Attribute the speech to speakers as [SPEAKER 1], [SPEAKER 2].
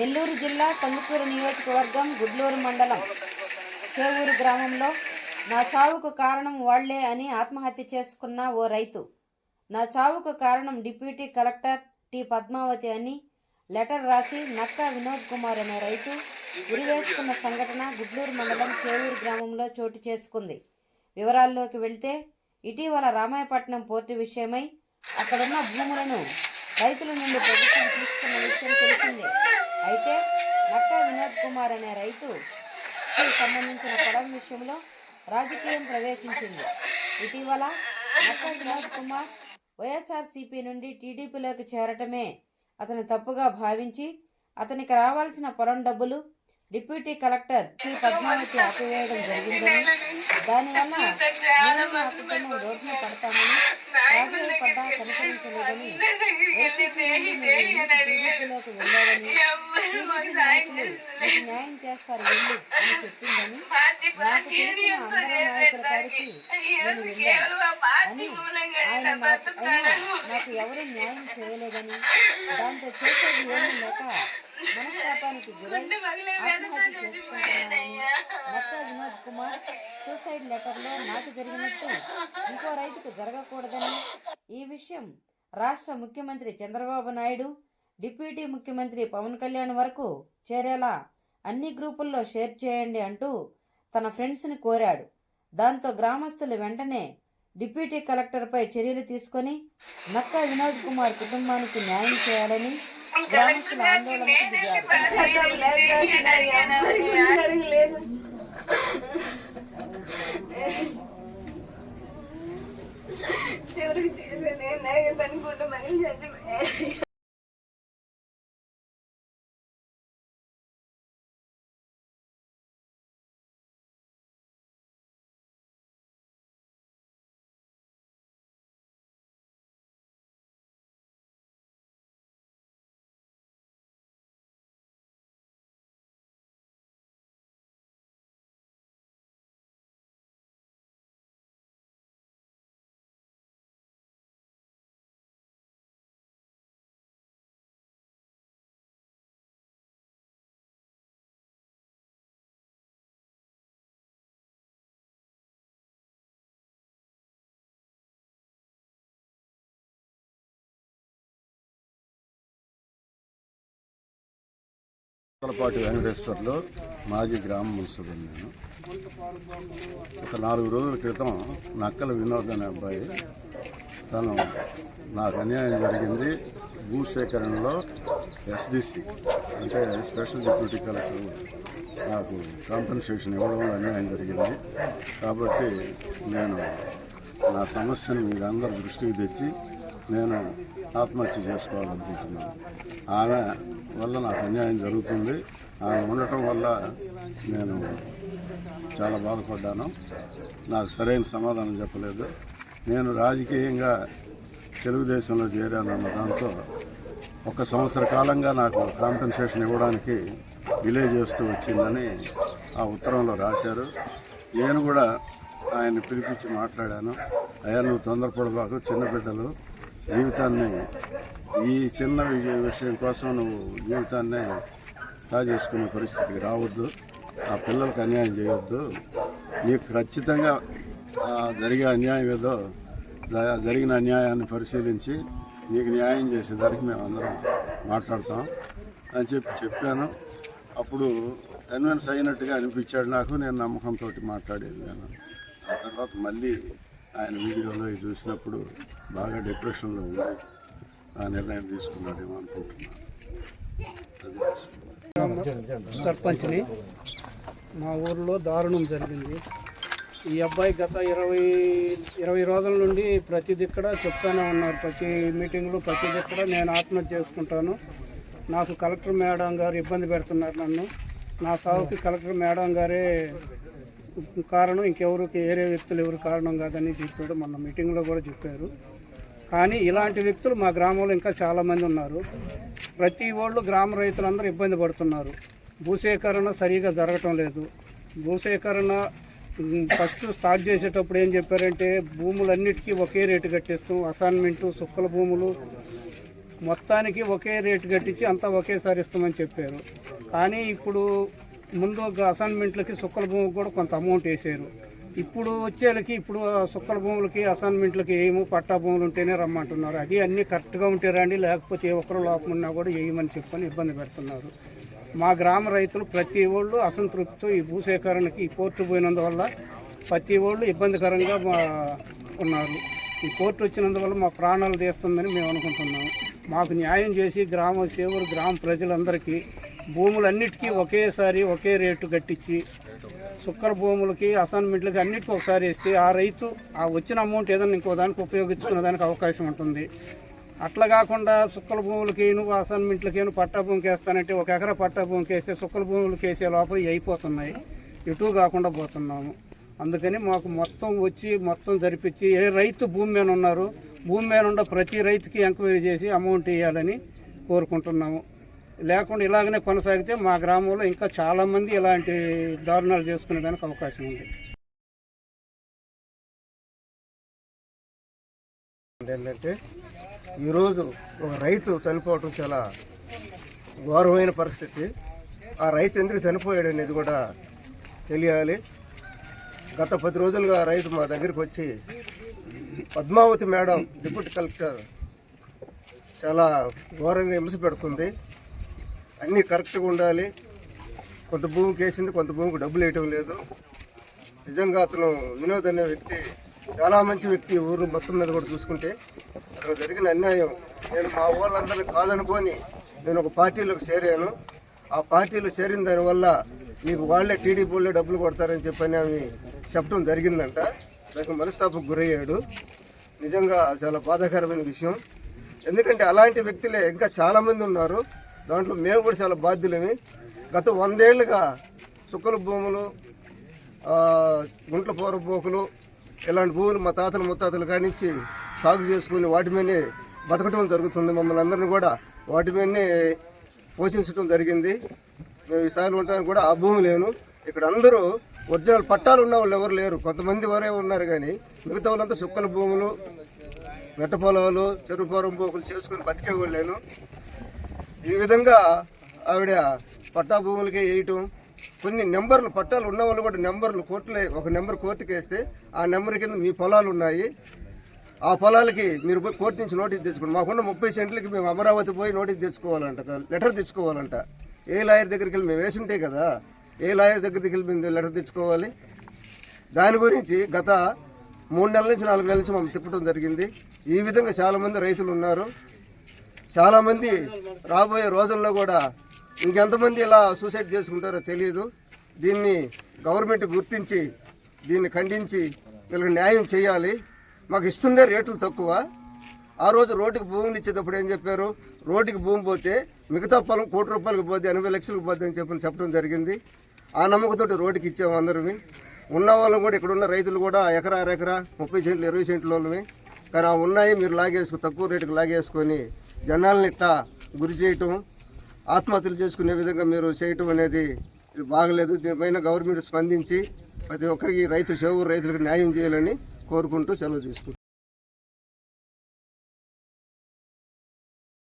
[SPEAKER 1] నెల్లూరు జిల్లా కందుకూరు నియోజకవర్గం గుడ్లూరు మండలం చేవూరు గ్రామంలో నా చావుకు కారణం వాళ్లే అని ఆత్మహత్య చేసుకున్న ఓ రైతు. నా చావుకు కారణం డిప్యూటీ కలెక్టర్ టి పద్మావతి అని లెటర్ రాసి నక్కా వినోద్ కుమార్ అనే రైతు ఉరివేసుకున్న సంఘటన గుడ్లూరు మండలం చేవూరు గ్రామంలో చోటు చేసుకుంది. వివరాల్లోకి వెళ్తే, ఇటీవల రామాయపట్నం పోర్టు విషయమై అక్కడున్న భూములను రైతుల నుండి ప్రభుత్వం తీసుకున్న విషయం తెలిసిందే. అయితే నక్కా వినోద్ కుమార్ అనే రైతుకు సంబంధించిన పొలం విషయంలో రాజకీయం ప్రవేశించింది. ఇటీవల నక్కా వినోద్ కుమార్ వైఎస్ఆర్సీపీ నుండి టీడీపీలోకి చేరటమే అతని తప్పుగా భావించి అతనికి రావాల్సిన పొలం డబ్బులు డిప్యూటీ కలెక్టర్ టి పద్మావతి ఆపివేయడం జరిగిందని, దానివల్ల నేను నా కుటుంబం రోడ్డున పడతామని రాజకీయపడ్డా కనికరించలేదని, వైసీపీ నుండి మీరు టీడీపీలోకి వెళ్ళాలని, టీడీపీ నాయకులు మీకు న్యాయం చేస్తారు వెళ్ళి అని చెప్పిందని, నాకు తెలిసిన అందరి నాయకుల కాడికి నేను వెళ్ళాను అని, నాకు ఎవరూ న్యాయం చేయలేదని, దాంతో చేసేది ఏమీ లేక మనస్తాపానికి గురై ఆత్మహత్య చేసుకుంటున్నానని నక్కా వినోద్ కుమార్ సూసైడ్ లెటర్లో నాకు జరిగినట్టు ఇంకో రైతుకు జరగకూడదని, ఈ విషయం రాష్ట్ర ముఖ్యమంత్రి చంద్రబాబు నాయుడు, డిప్యూటీ ముఖ్యమంత్రి పవన్ కళ్యాణ్ వరకు చేరేలా అన్ని గ్రూపుల్లో షేర్ చేయండి అంటూ తన ఫ్రెండ్స్ని కోరాడు. దాంతో గ్రామస్తులు వెంటనే డిప్యూటీ కలెక్టర్పై చర్యలు తీసుకొని నక్కా వినోద్ కుమార్ కుటుంబానికి న్యాయం చేయాలని గ్రామస్తులు ఆందోళనకు దిగారు.
[SPEAKER 2] చివరికి చేసేది పని
[SPEAKER 3] పాటి వెంకటేశ్వర్లో మాజీ గ్రామ మున్సిపల్. నేను ఒక 4 రోజుల క్రితం నక్కల వినోద్ అనే అబ్బాయి, తను నాకు అన్యాయం జరిగింది, భూసేకరణలో ఎస్డిసి అంటే స్పెషల్ డిప్యూటీ కలెక్టర్ నాకు కాంపెన్సేషన్ ఇవ్వడంలో అన్యాయం జరిగింది. కాబట్టి నేను నా సమస్యను మీ అందరి దృష్టికి తెచ్చి నేను ఆత్మహత్య చేసుకోవాలనుకుంటున్నాను. ఆమె వల్ల నాకు అన్యాయం జరుగుతుంది. ఆమె ఉండటం వల్ల నేను చాలా బాధపడ్డాను. నాకు సరైన సమాధానం చెప్పలేదు. నేను రాజకీయంగా తెలుగుదేశంలో చేరానన్న దాంతో 1 సంవత్సర కాలంగా నాకు కాంపెన్సేషన్ ఇవ్వడానికి డిలే చేస్తూ వచ్చిందని ఆ ఉత్తరంలో రాశారు. నేను కూడా ఆయన్ని పిలిపించి మాట్లాడాను. అయ్యా, నువ్వు తొందరపడబాకు, చిన్న బిడ్డలు జీవితాన్ని ఈ చిన్న విషయం కోసం నువ్వు జీవితాన్ని కాజేసుకునే పరిస్థితికి రావద్దు, ఆ పిల్లలకు అన్యాయం చేయొద్దు, నీకు ఖచ్చితంగా జరిగే అన్యాయం ఏదో జరిగిన అన్యాయాన్ని పరిశీలించి నీకు న్యాయం చేసేదానికి మేము అందరం మాట్లాడతాం అని చెప్పాను. అప్పుడు కన్విన్స్ అయినట్టుగా అనిపించాడు నాకు. నేను నమ్మకంతో మాట్లాడేది. నేను ఆ తర్వాత మళ్ళీ ఆయన వీడియోలో చూసినప్పుడు బాగా డిప్రెషన్లో ఉంది, ఆ నిర్ణయం తీసుకున్నాడేమో అనుకుంటున్నాను.
[SPEAKER 4] సర్పంచ్ని మా ఊరిలో దారుణం జరిగింది. ఈ అబ్బాయి గత 20 రోజుల నుండి ప్రతి దిక్కడ చెప్తూనే ఉన్నారు, ప్రతి మీటింగ్లో ప్రతి దిక్కడ నేను ఆత్మహత్య చేసుకుంటాను, నాకు కలెక్టర్ మేడం గారు ఇబ్బంది పెడుతున్నారు, నన్ను నా సావుకి కలెక్టర్ మేడం గారే కారణం, ఇంకెవరికి వేరే వ్యక్తులు ఎవరు కారణం కాదని చెప్పాడు. మొన్న మీటింగ్లో కూడా చెప్పారు. కానీ ఇలాంటి వ్యక్తులు మా గ్రామంలో ఇంకా చాలామంది ఉన్నారు. ప్రతి వాళ్ళు గ్రామ రైతులందరూ ఇబ్బంది పడుతున్నారు. భూసేకరణ సరిగా జరగటం లేదు. భూసేకరణ ఫస్ట్ స్టార్ట్ చేసేటప్పుడు ఏం చెప్పారంటే, భూములన్నిటికీ ఒకే రేటు కట్టేస్తాం, అసైన్మెంటు సుక్కల భూములు మొత్తానికి ఒకే రేటు కట్టించి అంతా ఒకేసారి ఇస్తామని చెప్పారు. కానీ ఇప్పుడు ముందు ఒక అసైన్మెంట్లకి సుక్కల భూమికి కూడా కొంత అమౌంట్ వేసారు. ఇప్పుడు వచ్చేళ్ళకి ఇప్పుడు సుక్కల భూములకి అసైన్మెంట్లకి ఏమో పట్టా భూములు ఉంటేనే రమ్మంటున్నారు. అది అన్నీ కరెక్ట్గా ఉంటే రండి, లేకపోతే ఏ ఒక్కరు లోపం ఉన్నా కూడా వేయమని చెప్పని ఇబ్బంది పెడుతున్నారు. మా గ్రామ రైతులు ప్రతి ఒళ్ళు అసంతృప్తితో ఈ భూసేకరణకి ఈ కోర్టు పోయినందువల్ల ప్రతి ఒళ్ళు ఇబ్బందికరంగా ఉన్నారు. ఈ కోర్టు వచ్చినందువల్ల మా ప్రాణాలు తీస్తుందని మేము అనుకుంటున్నాము. మాకు న్యాయం చేసి చేవూరు గ్రామ ప్రజలందరికీ భూములన్నిటికీ ఒకేసారి ఒకే రేటు కట్టించి సుక్కల భూములకి అసైన్మెంట్లకి అన్నిటికీ ఒకసారి వేస్తే ఆ రైతు ఆ వచ్చిన అమౌంట్ ఏదైనా ఇంకో దానికి ఉపయోగించుకునే దానికి అవకాశం ఉంటుంది. అట్లా కాకుండా సుక్కల భూములకి నువ్వు అసైన్మెంట్లకి పట్టా భూమికి వేస్తానంటే 1 ఎకరా పట్టా భూమికి వేస్తే సుక్కల భూములకి వేసే లోపల అయిపోతున్నాయి. ఇటు కాకుండా పోతున్నాము. అందుకని మాకు మొత్తం జరిపించి ఏ రైతు భూమి మీద ఉన్నారు, భూమి మీద ఉన్న ప్రతి రైతుకి ఎంక్వైరీ చేసి అమౌంట్ ఇవ్వాలని కోరుకుంటున్నాము. లేకుండా ఇలాగనే కొనసాగితే మా గ్రామంలో ఇంకా చాలామంది ఇలాంటి దారుణాలు చేసుకునే దానికి అవకాశం ఉంది.
[SPEAKER 5] ఏంటంటే ఈరోజు ఒక రైతు చనిపోవటం చాలా ఘోరమైన పరిస్థితి. ఆ రైతు ఎందుకు చనిపోయాడు అనేది కూడా తెలియాలి. గత 10 రోజులుగా రైతు మా దగ్గరికి వచ్చి పద్మావతి మేడం డిప్యూటీ కలెక్టర్ చాలా ఘోరంగా హింస పెడుతుంది, అన్నీ కరెక్ట్గా ఉండాలి, కొంత భూమికి వేసింది కొంత భూమికి డబ్బులు వేయటం లేదు. నిజంగా అతను వినోద్ అనే వ్యక్తి చాలా మంచి వ్యక్తి. ఊరు మొత్తం మీద కూడా చూసుకుంటే అక్కడ జరిగిన అన్యాయం నేను మా వాళ్ళందరినీ కాదనుకొని నేను ఒక పార్టీలోకి చేరాను. ఆ పార్టీలో చేరిన దానివల్ల మీకు వాళ్ళే టీడీపీ వాళ్ళే డబ్బులు కొడతారని చెప్పని ఆమె చెప్పడం జరిగిందంట. దానికి మనస్తాపకు గురయ్యాడు. నిజంగా చాలా బాధాకరమైన విషయం. ఎందుకంటే అలాంటి వ్యక్తులే ఇంకా చాలామంది ఉన్నారు. దాంట్లో మేము కూడా చాలా బాధ్యులమే. గత 100 ఏళ్ళుగా సుక్కల భూములు, గుంట్ల పోరపోకులు ఇలాంటి భూములు మా తాతలు ముత్తాతలు కానించి సాగు చేసుకుని వాటి మీదనే బతకటం జరుగుతుంది. మమ్మల్ని అందరినీ కూడా వాటి మీదనే పోషించడం జరిగింది. మేము ఈసారి ఉండడానికి కూడా ఆ భూమి లేను. ఇక్కడ అందరూ ఒరిజినల్ పట్టాలు ఉన్న వాళ్ళు ఎవరు లేరు, కొంతమంది వరే ఉన్నారు. కానీ మిగతా వాళ్ళంతా సుక్కల భూములు, మెట్ట పొలాలు, చెరువు పొరం పోకులు చేసుకుని బతికేవాళ్ళు లేను. ఈ విధంగా ఆవిడ పట్టా భూములకే వేయటం, కొన్ని నెంబర్లు పట్టాలు ఉన్న వాళ్ళు కూడా నెంబర్లు ఒక నెంబర్ కోర్టుకి వేస్తే ఆ నెంబర్ కింద మీ పొలాలు ఉన్నాయి, ఆ పొలాలకి మీరు పోయి కోర్టు నుంచి నోటీస్ తెచ్చుకోండి. మాకున్న 30 సెంట్లకి మేము అమరావతి పోయి నోటీస్ తెచ్చుకోవాలంట, లెటర్ తెచ్చుకోవాలంట. ఏ లాయర్ దగ్గరికి వెళ్ళి మేము వేసి ఉంటే కదా, ఏ లాయర్ దగ్గరికి వెళ్ళి మేము లెటర్ తెచ్చుకోవాలి? దాని గురించి గత 3 నెలల నుంచి 4 నెలల నుంచి మేము తిప్పడం జరిగింది. ఈ విధంగా చాలామంది రైతులు ఉన్నారు. చాలామంది రాబోయే రోజుల్లో కూడా ఇంకెంతమంది ఇలా సూసైడ్ చేసుకుంటారో తెలియదు. దీన్ని గవర్నమెంట్ గుర్తించి దీన్ని ఖండించి వీళ్ళకి న్యాయం చేయాలి. మాకు ఇస్తుందే రేట్లు తక్కువ. ఆ రోజు రోడ్డుకి భూమిని ఇచ్చేటప్పుడు ఏం చెప్పారు, రోడ్డుకి భూమి పోతే మిగతా పొలం 1 కోటి రూపాయలకు పోతే 80 లక్షలకు పోతే అని చెప్పడం జరిగింది. ఆ నమ్మకంతో రోడ్డుకి ఇచ్చాము అందరివి. ఉన్న వాళ్ళం కూడా ఇక్కడ ఉన్న రైతులు కూడా ఎకరా 30 సెంట్లు 20 సెంట్ల వాళ్ళవి. కానీ ఆ ఉన్నాయి మీరు తక్కువ రేటుకు లాగేసుకొని జనాలను ఇట్లా గురి చేయటం, ఆత్మహత్యలు చేసుకునే విధంగా మీరు చేయటం అనేది ఇది బాగలేదు. దీనిపైన గవర్నమెంట్ స్పందించి ప్రతి ఒక్కరికి చేవూరు రైతులకు న్యాయం చేయాలని కోరుకుంటూ సెలవు తీసుకుంటాం.